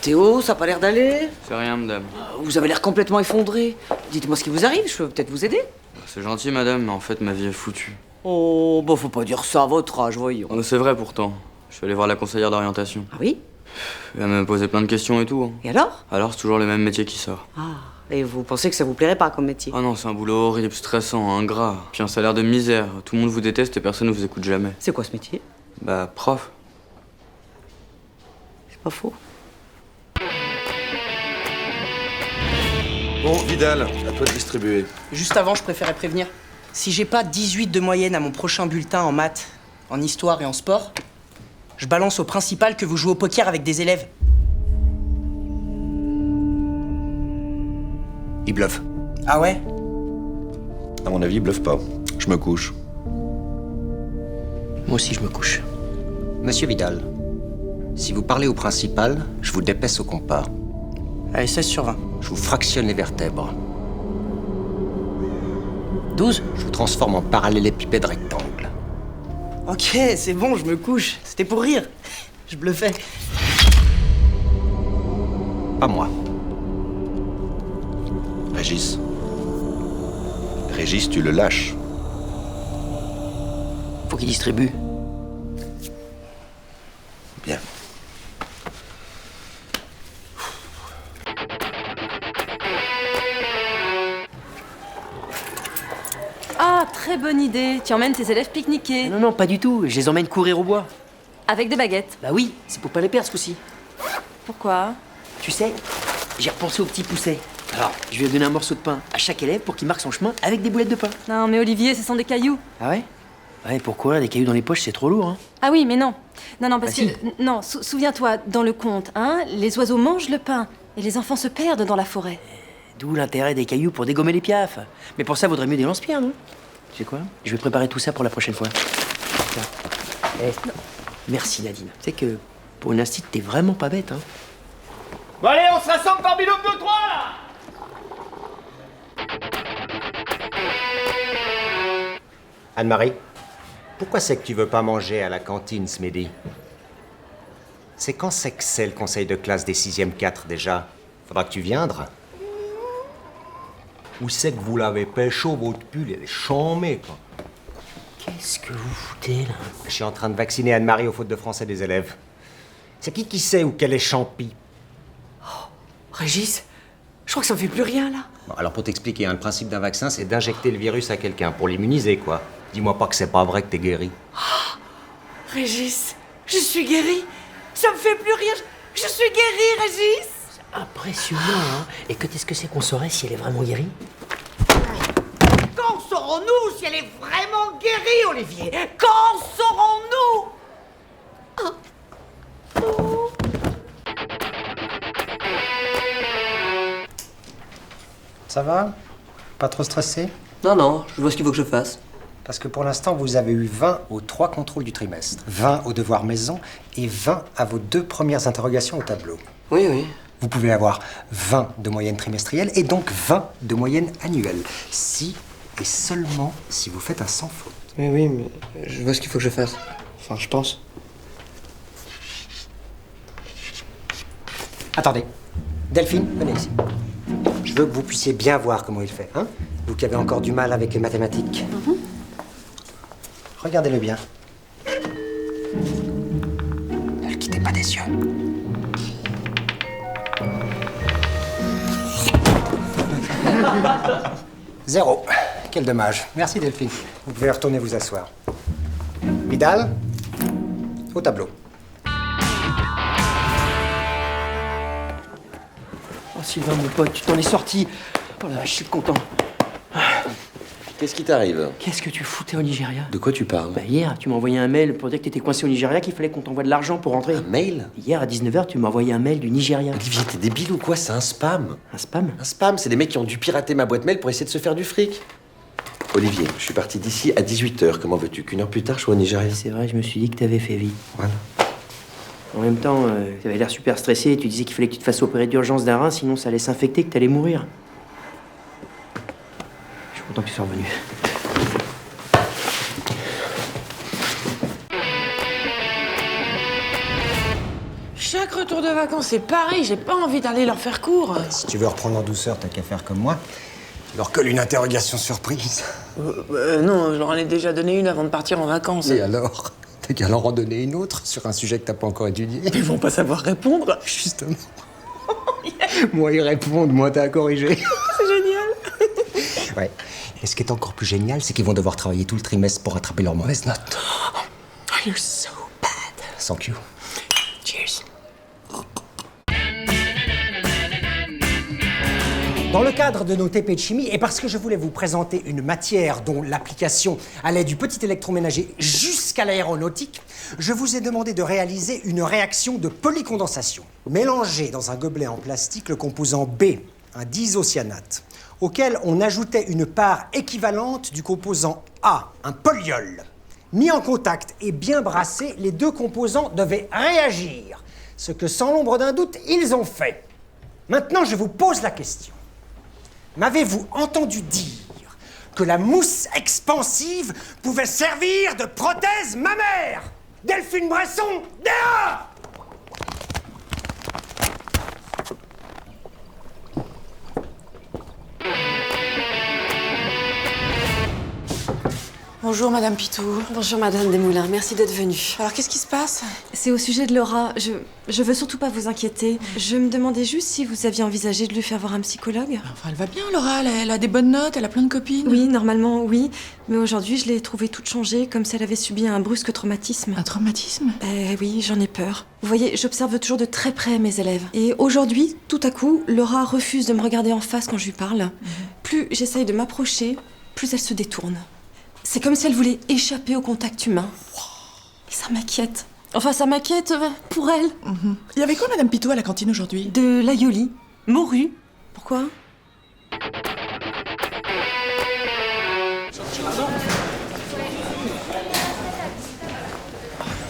Théo, ça a pas l'air d'aller? C'est rien, madame. Vous avez l'air complètement effondré. Dites-moi ce qui vous arrive, je peux peut-être vous aider. C'est gentil, madame, mais en fait, ma vie est foutue. Oh, bah faut pas dire ça à votre âge, voyons. Oh, c'est vrai pourtant. Je suis allé voir la conseillère d'orientation. Ah oui? Elle m'a posé plein de questions et tout. Hein. Et alors? Alors, c'est toujours le même métier qui sort. Ah, et vous pensez que ça vous plairait pas comme métier? Ah non, c'est un boulot horrible, stressant, ingrat. Puis un salaire de misère. Tout le monde vous déteste et personne ne vous écoute jamais. C'est quoi ce métier? Bah, prof. C'est pas faux. Bon, Vidal, à toi de distribuer. Juste avant, je préférais prévenir. Si j'ai pas 18 de moyenne à mon prochain bulletin en maths, en histoire et en sport, je balance au principal que vous jouez au poker avec des élèves. Il bluffe. Ah ouais? À mon avis, il bluffe pas. Je me couche. Moi aussi, je me couche. Monsieur Vidal, si vous parlez au principal, je vous dépaisse au compas. Allez, 16 sur 20. Je vous fractionne les vertèbres. 12? Je vous transforme en parallélépipède rectangle. Ok, c'est bon, je me couche. C'était pour rire. Je bluffais. Pas moi. Régis. Régis, tu le lâches. Faut qu'il distribue. Bien. Ah, très bonne idée. Tu emmènes tes élèves pique-niquer. Non, non, pas du tout. Je les emmène courir au bois. Avec des baguettes. Bah oui, c'est pour pas les perdre ce coup-ci. Pourquoi? Tu sais, j'ai repensé au petit pousset. Alors, je lui ai donné un morceau de pain à chaque élève pour qu'il marque son chemin avec des boulettes de pain. Non, mais Olivier, ce sont des cailloux. Ah ouais? Ouais, pour courir, des cailloux dans les poches, c'est trop lourd, hein. Ah oui, mais non. Non, parce Bah si. que... Non, souviens-toi, dans le conte, hein, les oiseaux mangent le pain et les enfants se perdent dans la forêt. D'où l'intérêt des cailloux pour dégommer les piafs. Mais pour ça, vaudrait mieux des lance-pierres, non? Tu sais quoi? Je vais préparer tout ça pour la prochaine fois. Tiens. Eh, merci, Nadine. Tu sais que pour une instite, t'es vraiment pas bête, hein. Bon allez, on se rassemble par binôme de 3 là. Anne-Marie, pourquoi c'est que tu veux pas manger à la cantine ce midi? C'est quand c'est que c'est le conseil de classe des 6e 4 déjà? Faudra que tu viendres. Où c'est que vous l'avez pécho, votre pull, elle est chambée, quoi. Qu'est-ce que vous foutez, là? Je suis en train de vacciner Anne-Marie aux fautes de français des élèves. C'est qui sait où qu'elle est champie? Régis, je crois que ça me fait plus rien, là. Bon, alors pour t'expliquer, hein, le principe d'un vaccin, c'est d'injecter le virus à quelqu'un, pour l'immuniser, quoi. Dis-moi pas que c'est pas vrai que t'es guéri. Régis, je suis guérie. Ça me fait plus rien. Je suis guérie, Régis. Impressionnant, hein. Et que est-ce que c'est qu'on saurait si elle est vraiment guérie? Quand saurons-nous si elle est vraiment guérie, Olivier? Quand saurons-nous? Ça va? Pas trop stressé? Non, non, je vois ce qu'il faut que je fasse. Parce que pour l'instant, vous avez eu 20 aux 3 contrôles du trimestre, 20 aux devoirs maison et 20 à vos 2 premières interrogations au tableau. Oui, oui. Vous pouvez avoir 20 de moyenne trimestrielle et donc 20 de moyenne annuelle. Si et seulement si vous faites un sans faute. Oui, oui, mais je vois ce qu'il faut que je fasse. Enfin, je pense. Attendez. Delphine, venez ici. Je veux que vous puissiez bien voir comment il fait, hein? Vous qui avez encore du mal avec les mathématiques. Regardez-le bien. Ne le quittez pas des yeux. Zéro. Quel dommage. Merci Delphine. Vous pouvez retourner vous asseoir. Vidal, au tableau. Oh, Sylvain, mon pote, tu t'en es sorti. Oh là, je suis content. Qu'est-ce qui t'arrive? Qu'est-ce que tu foutais au Nigeria? De quoi tu parles? Bah hier, tu m'as envoyé un mail pour dire que t'étais coincé au Nigeria, qu'il fallait qu'on t'envoie de l'argent pour rentrer. Un mail? Hier, à 19h, tu m'as envoyé un mail du Nigeria. Olivier, t'es débile ou quoi? C'est un spam. Un spam? Un spam, c'est des mecs qui ont dû pirater ma boîte mail pour essayer de se faire du fric. Olivier, je suis parti d'ici à 18h. Comment veux-tu qu'une heure plus tard, je sois au Nigeria? C'est vrai, je me suis dit que t'avais fait vite. Voilà. En même temps, t'avais l'air super stressé, tu disais qu'il fallait que tu te fasses opérer d'urgence d'un rein, sinon ça allait s'infecter, que t'allais mourir. Je suis content que tu sois revenu. Chaque retour de vacances, c'est pareil, j'ai pas envie d'aller leur faire cours. Si tu veux reprendre en douceur, t'as qu'à faire comme moi. Tu leur colle une interrogation surprise. Non, je leur en ai déjà donné une avant de partir en vacances. Et alors? T'as qu'à leur en donner une autre sur un sujet que t'as pas encore étudié. Ils vont pas savoir répondre. Justement. Moins ils répondent, moins t'as à corriger. C'est génial. Ouais. Et ce qui est encore plus génial, c'est qu'ils vont devoir travailler tout le trimestre pour rattraper leurs mauvaises notes. Oh, you're so bad. Thank you. Cheers. Dans le cadre de nos TP de chimie, et parce que je voulais vous présenter une matière dont l'application allait du petit électroménager jusqu'à l'aéronautique, je vous ai demandé de réaliser une réaction de polycondensation. Mélangez dans un gobelet en plastique le composant B, un disocyanate, auquel on ajoutait une part équivalente du composant A, un polyol. Mis en contact et bien brassés, les deux composants devaient réagir, ce que sans l'ombre d'un doute, ils ont fait. Maintenant, je vous pose la question. M'avez-vous entendu dire que la mousse expansive pouvait servir de prothèse mammaire? Delphine Bresson, dehors! Bonjour, Madame Pitou. Bonjour, Madame Desmoulins. Merci d'être venue. Alors, qu'est-ce qui se passe? C'est au sujet de Laura. Je veux surtout pas vous inquiéter. Je me demandais juste si vous aviez envisagé de lui faire voir un psychologue. Enfin, elle va bien, Laura. Elle a des bonnes notes, elle a plein de copines. Oui, normalement, oui. Mais aujourd'hui, je l'ai trouvée toute changée, comme si elle avait subi un brusque traumatisme. Un traumatisme? Oui, j'en ai peur. Vous voyez, j'observe toujours de très près mes élèves. Et aujourd'hui, tout à coup, Laura refuse de me regarder en face quand je lui parle. Plus j'essaye de m'approcher, plus elle se détourne. C'est comme si elle voulait échapper au contact humain. Et ça m'inquiète. Enfin, ça m'inquiète pour elle. Il y avait quoi, Madame Pitou, à la cantine aujourd'hui? De l'aïoli. Morue. Pourquoi?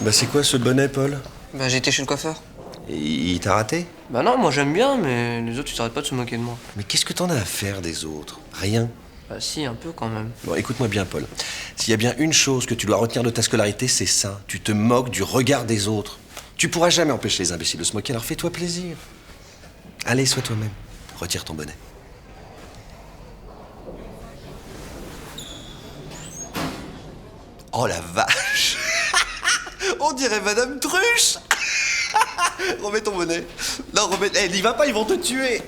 Bah c'est quoi ce bonnet, Paul? Bah, j'ai été chez le coiffeur. Et il t'a raté? Bah non, moi j'aime bien, mais les autres, ils s'arrêtent pas de se moquer de moi. Mais qu'est-ce que t'en as à faire des autres? Rien. Bah si, un peu quand même. Bon, écoute-moi bien, Paul. S'il y a bien une chose que tu dois retenir de ta scolarité, c'est ça. Tu te moques du regard des autres. Tu pourras jamais empêcher les imbéciles de se moquer, alors fais-toi plaisir. Allez, sois toi-même. Retire ton bonnet. Oh la vache! On dirait Madame Truche! Remets ton bonnet. Non, remets... Eh, n'y va pas, ils vont te tuer!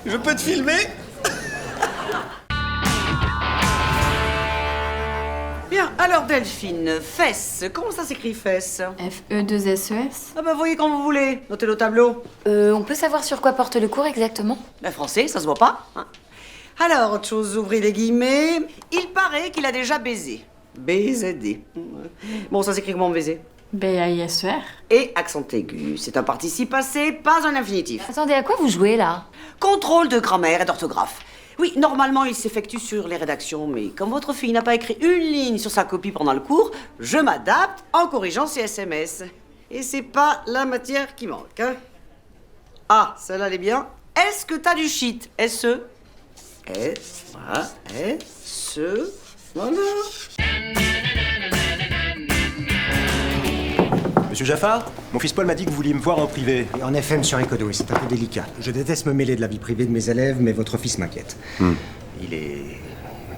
Je peux te filmer? Bien, alors Delphine, fesses. Comment ça s'écrit fesses? F-E-2-S-E-S. Ah bah voyez quand vous voulez, notez-le au tableau. On peut savoir sur quoi porte le cours exactement? Ben français, ça se voit pas. Hein. Alors, autre chose, ouvrez les guillemets. Il paraît qu'il a déjà baisé. BZD. Bon, ça s'écrit comment baiser? B-A-I-S-E-R. Et accent aigu. C'est un participe passé, pas un infinitif. Attendez, à quoi vous jouez là? Contrôle de grammaire et d'orthographe. Oui, normalement, il s'effectue sur les rédactions, mais comme votre fille n'a pas écrit une ligne sur sa copie pendant le cours, je m'adapte en corrigeant ses SMS. Et c'est pas la matière qui manque, hein. Ah, celle-là, elle est bien. Est-ce que t'as du shit? S-E. S, voilà, S-E, voilà. Monsieur Jaffard, mon fils Paul m'a dit que vous vouliez me voir en privé. Et en FM sur Encodo, et c'est un peu délicat. Je déteste me mêler de la vie privée de mes élèves, mais votre fils m'inquiète. Il est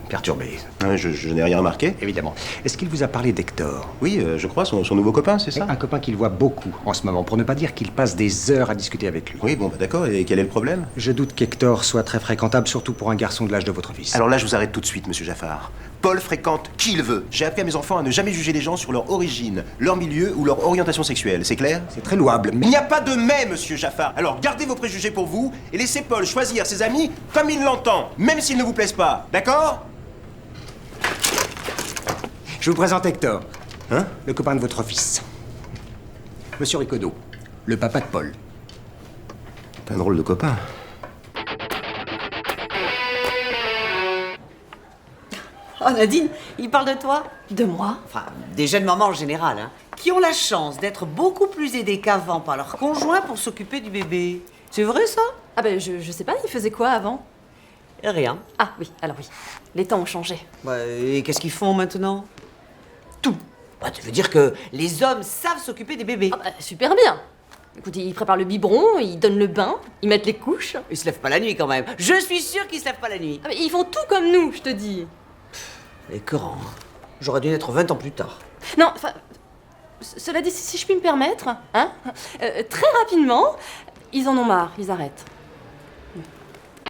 perturbé. Ah, je n'ai rien remarqué. Évidemment. Est-ce qu'il vous a parlé d'Hector? Oui, je crois, son nouveau copain, c'est ça? Un copain qu'il voit beaucoup en ce moment, pour ne pas dire qu'il passe des heures à discuter avec lui. Oui, bon, bah, d'accord, et quel est le problème? Je doute qu'Hector soit très fréquentable, surtout pour un garçon de l'âge de votre fils. Alors là, je vous arrête tout de suite, monsieur Jaffard. Paul fréquente qui il veut. J'ai appris à mes enfants à ne jamais juger les gens sur leur origine, leur milieu ou leur orientation sexuelle, c'est clair? C'est très louable, mais... Il n'y a pas de mais, monsieur Jaffard. Alors gardez vos préjugés pour vous et laissez Paul choisir ses amis comme il l'entend, même s'ils ne vous plaisent pas, d'accord? Je vous présente Hector. Hein? Le copain de votre fils. Monsieur Ricodo, le papa de Paul. T'as un drôle de copain. Oh Nadine, il parle de toi? De moi? Enfin, des jeunes mamans en général, hein, qui ont la chance d'être beaucoup plus aidées qu'avant par leur conjoint pour s'occuper du bébé. C'est vrai ça? Ah ben, je sais pas, il faisait quoi avant? Rien. Ah oui, alors oui. Les temps ont changé. Bah, et qu'est-ce qu'ils font maintenant? Tout. Bah, tu veux dire que les hommes savent s'occuper des bébés. Ah bah, super bien. Écoute, ils préparent le biberon, ils donnent le bain, ils mettent les couches. Ils se lèvent pas la nuit quand même. Je suis sûre qu'ils se lèvent pas la nuit. Ah, mais ils font tout comme nous, je te dis. Écœurant. J'aurais dû naître 20 ans plus tard. Non, enfin, cela dit, si je puis me permettre, hein, très rapidement, ils en ont marre, ils arrêtent.